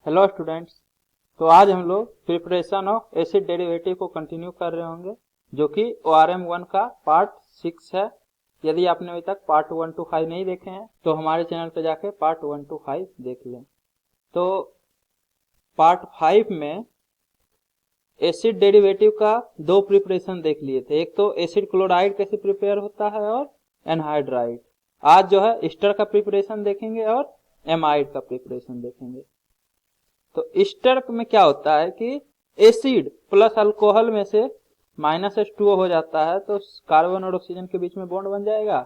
Hello students. तो आज हम लोग प्रिपरेशन ऑफ एसिड डेरिवेटिव को कंटिन्यू कर रहे होंगे, जो कि ORM1 का पार्ट 6 है। यदि आपने अभी तक पार्ट 1 to 5 नहीं देखे हैं तो हमारे चैनल पे जाके पार्ट 1 to 5 देख लें। तो पार्ट 5 में एसिड डेरिवेटिव का दो प्रिपरेशन देख लिए थे। एक तो एसिड क्लोराइड कैसे प्रिपेयर होता है और एनहाइड्राइड। आज जो है एस्टर का प्रिपरेशन देखेंगे और एमाइड का प्रिपरेशन देखेंगे। तो एस्टर में क्या होता है कि एसिड प्लस अल्कोहल में से -H2O हो जाता है, तो कार्बन और ऑक्सीजन के बीच में बॉन्ड बन जाएगा,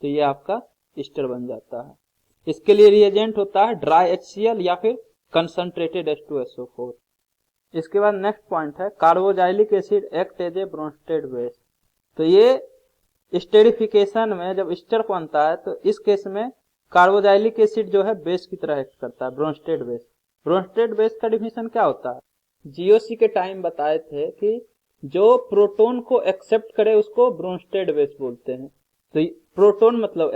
तो ये आपका एस्टर बन जाता है। इसके लिए रिएजेंट होता है ड्राई HCl या फिर कंसंट्रेटेड H2SO4। इसके बाद नेक्स्ट पॉइंट है carboxylic acid act as a Bronsted base. तो ये एस्टेरिफिकेशन में जब एस्टर बनता है तो इस केस में कार्बोजाइलिक एसिड जो है बेस की तरह एक्ट करता है, ब्रोंस्टेड बेस। ब्रोंस्टेड बेस का डिफिनेशन क्या होता है? जीओसी के टाइम बताए थे कि जो प्रोटोन को एक्सेप्ट करे उसको ब्रोंस्टेड बेस बोलते हैं। तो प्रोटोन मतलब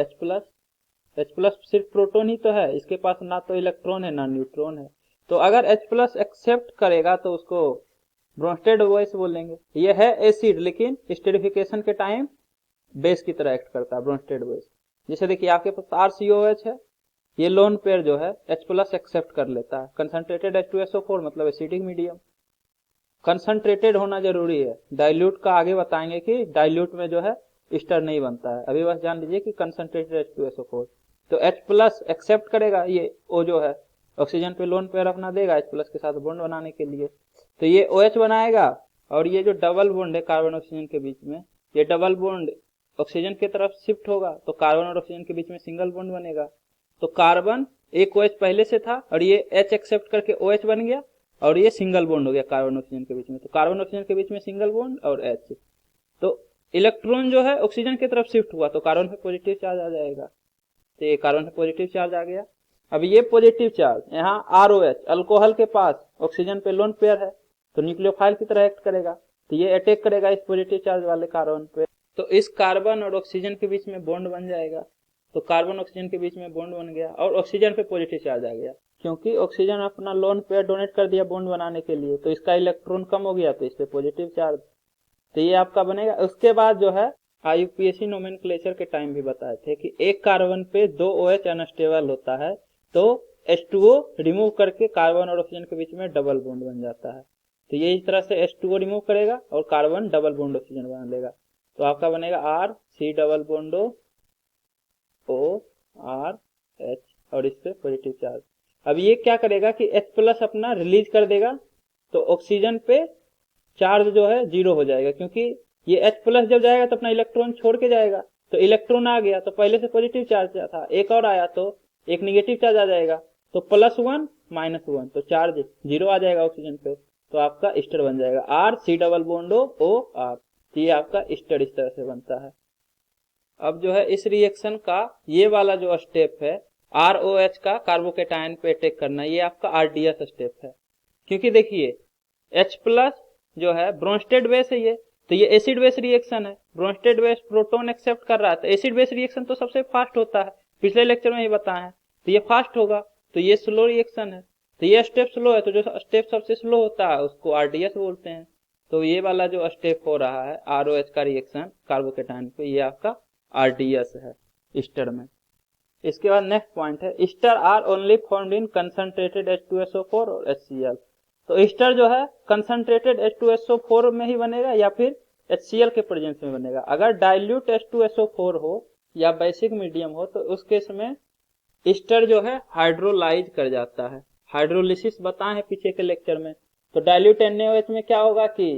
H+ सिर्फ प्रोटोन ही तो है, इसके पास ना तो इलेक्ट्रॉन है ना न्यूट्रॉन है। तो अगर H+ एक्सेप्ट करेगा तो उसको ब्रोंस्टेड बेस बोलेंगे। यह है एसिड, लेकिन एस्टेरिफिकेशन के टाइम बेस की तरह एक्ट करता है, ब्रोंस्टेड बेस। जैसे देखिए आपके पास RCOH है, ये लोन पेयर जो है H+ एक्सेप्ट कर लेता है। कंसंट्रेटेड H2SO4 मतलब एसिडिक मीडियम। कंसंट्रेटेड होना जरूरी है, डाइल्यूट का आगे बताएंगे कि डाइल्यूट में जो है एस्टर नहीं बनता है। अभी बस जान लीजिए कि कंसंट्रेटेड H2SO4। तो H+ एक्सेप्ट करेगा, ये O जो है ऑक्सीजन पे लोन पेयर अपना देगा H+ के साथ बॉन्ड बनाने के लिए, तो ये OH बनाएगा। और ये जो डबल बॉन्ड है कार्बन ऑक्सीजन के बीच में, ये डबल बॉन्ड ऑक्सीजन की तरफ शिफ्ट होगा तो कार्बन और ऑक्सीजन के बीच में सिंगल बॉन्ड बनेगा। तो कार्बन एक OH पहले से था और ये H एक्सेप्ट करके OH बन गया और ये सिंगल बॉन्ड हो गया कार्बन ऑक्सीजन के बीच में। तो कार्बन ऑक्सीजन के बीच में सिंगल बॉन्ड और H। तो इलेक्ट्रॉन जो है ऑक्सीजन की तरफ शिफ्ट हुआ तो कार्बन पे पॉजिटिव चार्ज आ जाएगा। तो ये कार्बन पे पॉजिटिव चार्ज आ गया। अब ये पॉजिटिव चार्ज यहाँ ROH अल्कोहल के पास ऑक्सीजन पे लोन पेयर है तो न्यूक्लियोफाइल की तरह एक्ट करेगा, तो ये अटैक करेगा इस पॉजिटिव चार्ज वाले कार्बन पे। तो इस कार्बन और ऑक्सीजन के बीच में बॉन्ड बन जाएगा। तो कार्बन ऑक्सीजन के बीच में बॉन्ड बन गया और ऑक्सीजन पे पॉजिटिव चार्ज आ गया, क्योंकि ऑक्सीजन अपना लोन पेयर डोनेट कर दिया बॉन्ड बनाने के लिए, तो इसका इलेक्ट्रॉन कम हो गया तो इस पे पॉजिटिव चार्ज। तो ये आपका बनेगा। उसके बाद जो है IUPAC नोमेनक्लेचर के टाइम भी बताए थे कि एक कार्बन पे 2 OH अनस्टेबल होता है तो H2O रिमूव करके कार्बन और ऑक्सीजन के बीच में डबल बॉन्ड बन जाता है। तो ये इस तरह से H2O रिमूव करेगा और कार्बन डबल बॉन्ड ऑक्सीजन बना लेगा, तो आपका बनेगा RC डबल बॉन्ड ORH और इस पे पॉजिटिव चार्ज। अब ये क्या करेगा कि H+ अपना रिलीज कर देगा तो ऑक्सीजन पे चार्ज जो है 0 हो जाएगा, क्योंकि ये H+ जब जाएगा तो अपना इलेक्ट्रॉन छोड़ के जाएगा। तो इलेक्ट्रॉन आ गया तो पहले से पॉजिटिव चार्ज था, एक और आया तो एक निगेटिव चार्ज आ जाएगा, तो +1 -1 तो चार्ज 0 आ जाएगा ऑक्सीजन पे। तो आपका एस्टर बन जाएगा RC डबल बॉन्ड OR। ये आपका एस्टर इस तरह से बनता है। अब जो है इस रिएक्शन का ये वाला जो स्टेप है ROH का कार्बोकेटायन पे अटैक करना, ये आपका RDS स्टेप है। क्योंकि देखिए H+ जो है ब्रोंस्टेड बेस है, ये तो ये एसिड बेस रिएक्शन है। ब्रोंस्टेड बेस प्रोटोन एक्सेप्ट कर रहा है, तो एसिड बेस रिएक्शन तो सबसे फास्ट होता है, पिछले लेक्चर में ही बताया है। तो ये फास्ट होगा, तो ये स्लो रिएक्शन है। तो ये स्टेप स्लो है, तो जो स्टेप सबसे स्लो होता है उसको RDS बोलते हैं। तो ये वाला जो स्टेप हो रहा है ROH का रिएक्शन कार्बोकेटायन पे, ये आपका RDS है एस्टर में। इसके बाद नेक्स्ट पॉइंट है ester are only found in concentrated H2SO4 और HCl। तो एस्टर जो है कंसंट्रेटेड H2SO4 में ही बनेगा या फिर HCl के प्रेजेंस में बनेगा। अगर डाइल्यूट H2SO4 हो या बेसिक मीडियम हो तो उस केस में एस्टर जो है हाइड्रोलाइज कर जाता है। हाइड्रोलिसिस बताए हैं पीछे के लेक्चर में। तो डाइल्यूट NaOH में क्या होगा कि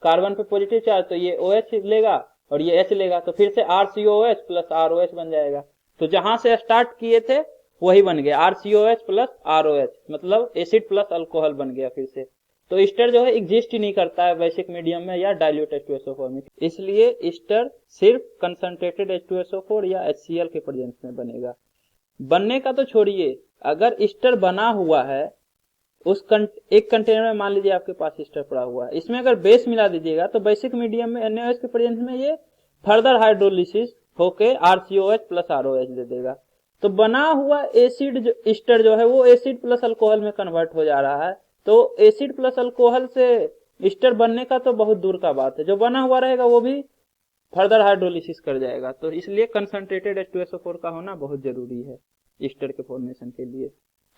कार्बन पे पॉजिटिव चार्ज तो ये OH लेगा और ये H लेगा, तो फिर से RCOH प्लस ROH बन जाएगा। तो जहां से स्टार्ट किए थे वही बन गया RCOH प्लस ROH, मतलब एसिड प्लस अल्कोहल बन गया फिर से। तो एस्टर जो है एग्जिस्ट ही नहीं करता है बेसिक मीडियम में या डाइल्यूट H2SO4 में, इसलिए एस्टर सिर्फ कंसंट्रेटेड H2SO4 या HCl के प्रेजेंस में बनेगा। बनने का तो छोड़िए, अगर एस्टर बना हुआ है एक कंटेनर में, मान लीजिए आपके पास एस्टर पड़ा हुआ है, इसमें अगर बेस मिला दीजिएगा तो बेसिक मीडियम में NaOH के प्रेजेंस में ये फर्दर हाइड्रोलिसिस होके RCOH प्लस ROH दे देगा। तो बना हुआ एसिड जो ईस्टर जो है वो एसिड प्लस अल्कोहल में कन्वर्ट हो जा रहा है। तो एसिड प्लस अल्कोहल से ईस्टर बनने का तो बहुत दूर का बात है, जो बना हुआ रहेगा वो भी फर्दर हाइड्रोलिसिस कर जाएगा। तो इसलिए कंसंट्रेटेड H2SO4 का होना बहुत जरूरी है ईस्टर के फॉर्मेशन के लिए।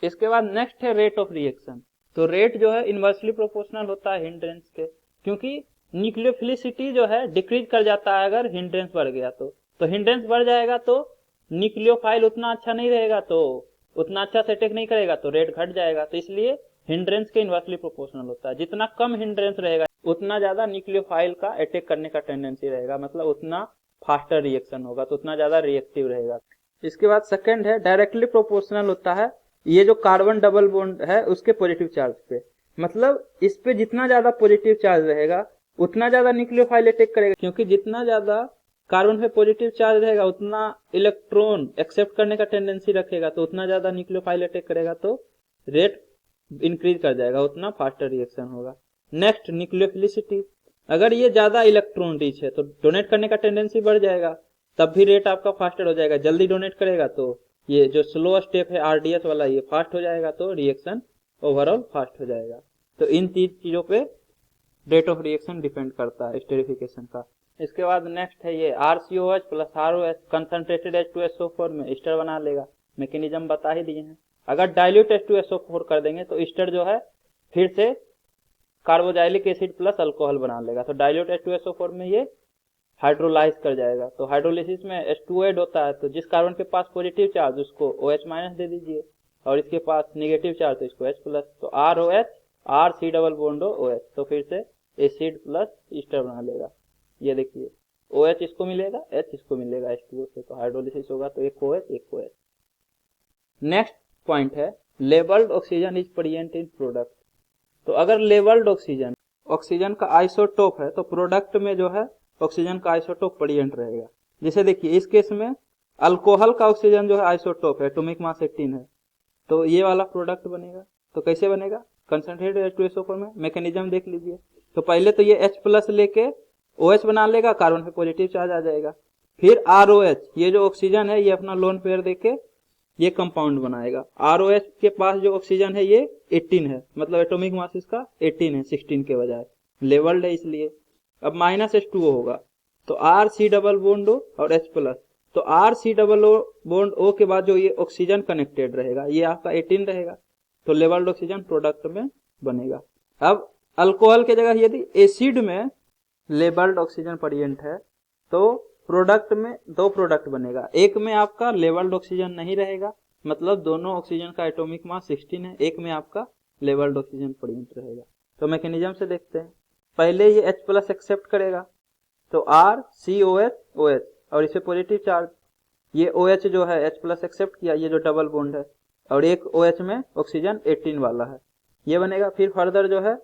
इसके बाद नेक्स्ट है रेट ऑफ रिएक्शन। तो रेट जो है इनवर्सली प्रोपोर्शनल होता है हिंड्रेंस के, क्योंकि न्यूक्लियोफिलिसिटी जो है डिक्रीज कर जाता है अगर हिंड्रेंस बढ़ गया तो हिंड्रेंस बढ़ जाएगा तो न्यूक्लियोफाइल उतना अच्छा नहीं रहेगा, तो उतना अच्छा से अटैक नहीं करेगा, तो रेट घट जाएगा। तो इसलिए हिंड्रेंस के इनवर्सली प्रोपोर्शनल होता है। जितना कम हिंड्रेंस रहेगा उतना ज्यादा न्यूक्लियोफाइल का अटैक करने का टेंडेंसी रहेगा, मतलब उतना फास्टर रिएक्शन होगा, तो उतना ज्यादा रिएक्टिव रहेगा। इसके बाद सेकंड है डायरेक्टली प्रोपोर्शनल होता है, ये जो कार्बन डबल बॉन्ड है उसके पॉजिटिव चार्ज पे, मतलब इस पे जितना ज्यादा पॉजिटिव चार्ज रहेगा उतना ज्यादा न्यूक्लियोफाइल अटैक करेगा, क्योंकि जितना ज्यादा कार्बन पे पॉजिटिव चार्ज रहेगा उतना इलेक्ट्रॉन एक्सेप्ट करने का टेंडेंसी रखेगा, तो उतना ज्यादा न्यूक्लियोफाइल अटैक करेगा, तो रेट इंक्रीज कर जाएगा, उतना फास्टर रिएक्शन होगा। नेक्स्ट न्यूक्लियोफिलिसिटी, अगर ये ज्यादा इलेक्ट्रॉन रिच है तो डोनेट करने का टेंडेंसी बढ़ जाएगा, तब भी रेट आपका फास्टर हो जाएगा। जल्दी डोनेट करेगा तो ये जो स्लो स्टेप है आरडीएस वाला ये फास्ट हो जाएगा, तो रिएक्शन ओवरऑल फास्ट हो जाएगा। तो इन तीन चीजों पे रेट ऑफ रिएक्शन डिपेंड करता है एस्टेरिफिकेशन का। इसके बाद नेक्स्ट है ये RCOH plus ROH concentrated H2SO4 में ईस्टर बना लेगा। मैकेनिज्म बता ही दिए हैं। अगर डाइल्यूट H2SO4 कर देंगे तो ईस्टर जो है फिर से कार्बोजाइलिक एसिड प्लस अल्कोहल बना लेगा, तो डाइल्यूट H2SO4 में ये हाइड्रोलाइज कर जाएगा। तो हाइड्रोलिसिस में H2O ऐड होता है, तो जिस कार्बन के पास पॉजिटिव चार्ज उसको OH माइनस दे दीजिए, और इसके पास नेगेटिव चार्ज तो इसको H प्लस, तो ROH RC double bond OH, तो फिर से एसिड प्लस ईस्टर बना लेगा। ये देखिए OH इसको मिलेगा, H इसको मिलेगा H2O से, तो हाइड्रोलिसिस होगा तो एक OH एक OH। नेक्स्ट पॉइंट है labelled oxygen is present in product. तो अगर लेबल्ड ऑक्सीजन का आइसोटोप है तो प्रोडक्ट में जो है ऑक्सीजन का आइसोटोप प्रेजेंट रहेगा। जैसे देखिए इस केस में अल्कोहल का ऑक्सीजन जो है आइसोटोप है, एटॉमिक मास 18 है, तो ये वाला प्रोडक्ट बनेगा। तो कैसे बनेगा कंसंट्रेटेड H2SO4 में, मैकेनिज्म देख लीजिए। तो पहले तो ये H प्लस लेके OH बना लेगा, कार्बन पे पॉजिटिव चार्ज आ जाएगा। फिर ROH, ये जो ऑक्सीजन है ये अपना लोन पेयर देके ये कंपाउंड बनाएगा। ROH के पास जो ऑक्सीजन है ये 18 है, मतलब एटॉमिक मास इसका 18 है 16 के बजाय, लेवल्ड है इसलिए। अब माइनस H2O होगा, तो RC डबल बॉन्ड O और H प्लस, तो RC डबल बॉन्ड O के बाद जो ये ऑक्सीजन कनेक्टेड रहेगा ये आपका 18 रहेगा, तो लेवल्ड ऑक्सीजन प्रोडक्ट में बनेगा। अब अल्कोहल के जगह यदि एसिड में लेबल्ड ऑक्सीजन प्रेजेंट है तो प्रोडक्ट में दो प्रोडक्ट बनेगा, एक में आपका लेबल्ड ऑक्सीजन नहीं रहेगा, मतलब दोनों ऑक्सीजन का एटॉमिक मास 16 है, एक में आपका लेबल्ड ऑक्सीजन प्रेजेंट रहेगा। तो मैकेनिज्म से देखते हैं। पहले ये H प्लस एक्सेप्ट करेगा, तो RCOH OH और इसे पॉजिटिव चार्ज, ये OH जो है H प्लस एक्सेप्ट किया, ये जो डबल बॉन्ड है, और एक OH में ऑक्सीजन 18 वाला है, ये बनेगा। फिर फर्दर जो है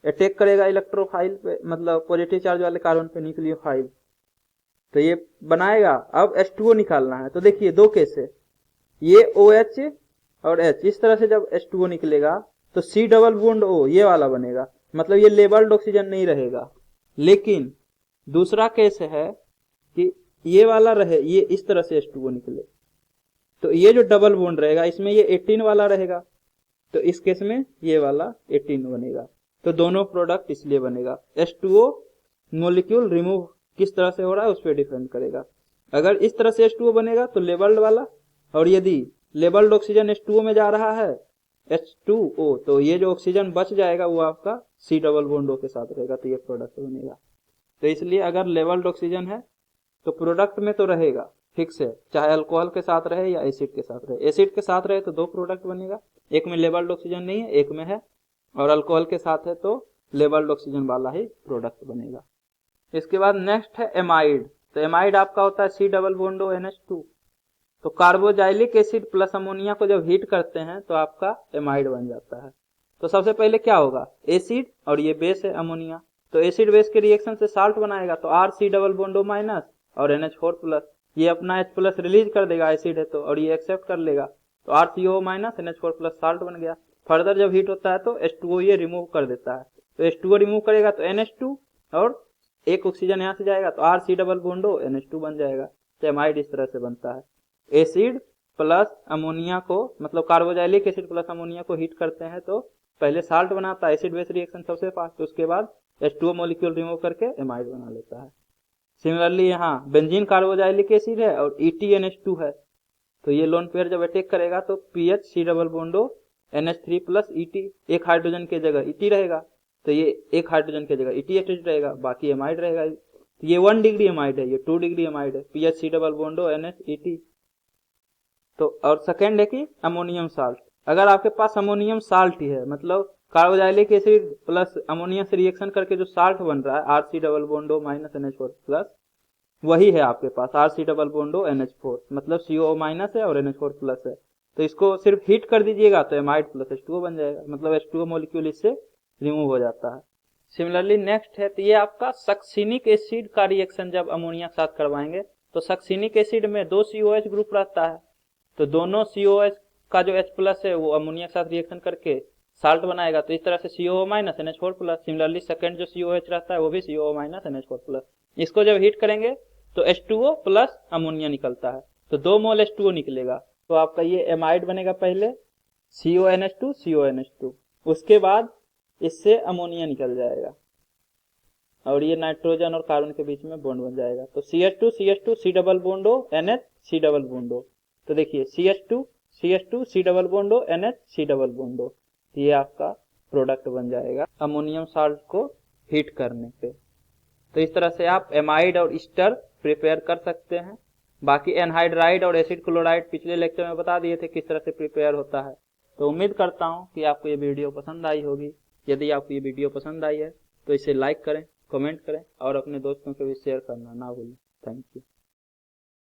अटैक करेगा इलेक्ट्रोफाइल पे, मतलब पॉजिटिव चार्ज वाले कार्बन पे न्यूक्लियोफाइल, तो ये बनाएगा। अब H2O निकालना है, तो देखिए दो केस है, ये OH और H, इस तरह से जब H2O निकलेगा तो C डबल बॉन्ड O ये वाला बनेगा, मतलब ये लेबल्ड ऑक्सीजन नहीं रहेगा। लेकिन दूसरा केस है कि ये वाला रहे, ये इस तरह से H2O निकले, तो ये जो डबल बॉन्ड रहेगा इसमें ये 18 वाला रहेगा, तो इस केस में ये वाला 18 बनेगा। तो दोनों प्रोडक्ट इसलिए बनेगा। H2O मॉलिक्यूल रिमूव किस तरह से हो रहा है उस पर डिपेंड करेगा। अगर इस तरह से H2O बनेगा तो लेबल्ड वाला, और यदि लेबल्ड ऑक्सीजन H2O में जा रहा है H2O, तो ये जो ऑक्सीजन बच जाएगा वो आपका C डबल बॉन्ड O के साथ रहेगा, तो ये प्रोडक्ट बनेगा। तो इसलिए अगर लेबल्ड ऑक्सीजन है तो प्रोडक्ट में तो रहेगा फिक्स है, चाहे अल्कोहल के साथ रहे या एसिड के साथ रहे। एसिड के साथ रहे तो दो प्रोडक्ट बनेगा, एक में लेबल्ड ऑक्सीजन नहीं है एक में है, और अल्कोहल के साथ है तो लेबल्ड ऑक्सीजन वाला ही प्रोडक्ट बनेगा। इसके बाद नेक्स्ट है एमाइड। तो एमाइड आपका होता है C double bond O NH2। तो कार्बोजाइलिक एसिड प्लस अमोनिया को जब हीट करते हैं तो आपका एमाइड बन जाता है। तो सबसे पहले क्या होगा, एसिड और ये बेस है अमोनिया, तो एसिड बेस के रिएक्शन से साल्ट बनाएगा, तो RC double bond O minus और NH4 प्लस, ये अपना H प्लस रिलीज कर देगा एसिड है तो, और ये एक्सेप्ट कर लेगा, तो RCO minus NH4 plus salt बन गया। फर्दर जब हीट होता है तो H2O ये रिमूव कर देता है, तो H2O रिमूव करेगा तो NH2 और एक ऑक्सीजन यहाँ से जाएगा तो RC double bond O NH2 बन जाएगा। तो एमाइड इस तरह से बनता है। एसिड प्लस अमोनिया को, मतलब कार्बोजाइलिक एसिड प्लस अमोनिया को हीट करते हैं तो पहले साल्ट बनाता है, एसिड बेस रिएक्शन सबसे फास्ट, उसके बाद H2O मॉलिक्यूल रिमूव करके एमाइड बना लेता है। सिमिलरली यहाँ बेंजीन कार्बोजाइलिक एसिड है और ETNH2 है, तो ये लोन पेयर जब अटैक करेगा तो PH C double बॉन्डो NH3 plus ET, एक हाइड्रोजन की जगह ET रहेगा, तो ये एक हाइड्रोजन की जगह ETH रहेगा, बाकी एमाइड रहेगा। ये 1 डिग्री एमाइड है, ये 2 डिग्री एमाइड है, PH C double बॉन्डो NH ET। तो और सेकेंड है कि अमोनियम साल्ट, अगर आपके पास अमोनियम साल्ट ही है, मतलब कार्बोजाइलिक एसिड प्लस अमोनिया से रिएक्शन करके जो साल्ट बन रहा है RC double बॉन्डो minus NH4 plus, वही है आपके पास RC डबल बॉन्डो NH4, मतलब CO माइनस है और NH4 प्लस है, तो इसको सिर्फ हीट कर दीजिएगा तो एमाइड प्लस H2O बन जाएगा, मतलब H2O मॉलिक्यूल इससे रिमूव हो जाता है। सिमिलरली नेक्स्ट है, तो ये आपका सक्सिनिक एसिड का रिएक्शन जब अमोनिया के साथ करवाएंगे तो सक्सिनिक एसिड में 2 COH ग्रुप रहता है, तो दोनों COH का जो H प्लस है वो अमोनिया के साथ रिएक्शन करके साल्ट बनाएगा, तो इस तरह से COO minus NH4 plus. Similarly second जो COH रहता है वो भी COO माइनस NH4 प्लस। इसको जब हीट करेंगे तो H2O प्लस अमोनिया निकलता है, तो 2 मोल H2O निकलेगा, तो आपका ये एमाइड बनेगा पहले CONH2 CONH2, उसके बाद इससे अमोनिया निकल जाएगा और ये नाइट्रोजन और कार्बन के बीच में बॉन्ड बन जाएगा, तो CH2 CH2 C double बॉन्डो NH C double बॉन्डो, तो देखिए CH2 CH2 C double बॉन्डो NH C double बॉन्डो, ये आपका प्रोडक्ट बन जाएगा अमोनियम साल्ट को हीट करने पे। तो इस तरह से आप एमाइड और ईस्टर प्रिपेयर कर सकते हैं। बाकी एनहाइड्राइड और एसिड क्लोराइड पिछले लेक्चर में बता दिए थे किस तरह से प्रिपेयर होता है। तो उम्मीद करता हूं कि आपको ये वीडियो पसंद आई होगी। यदि आपको ये वीडियो पसंद आई है तो इसे लाइक करें, कमेंट करें और अपने दोस्तों के भी शेयर करना ना भूलें। Thank you.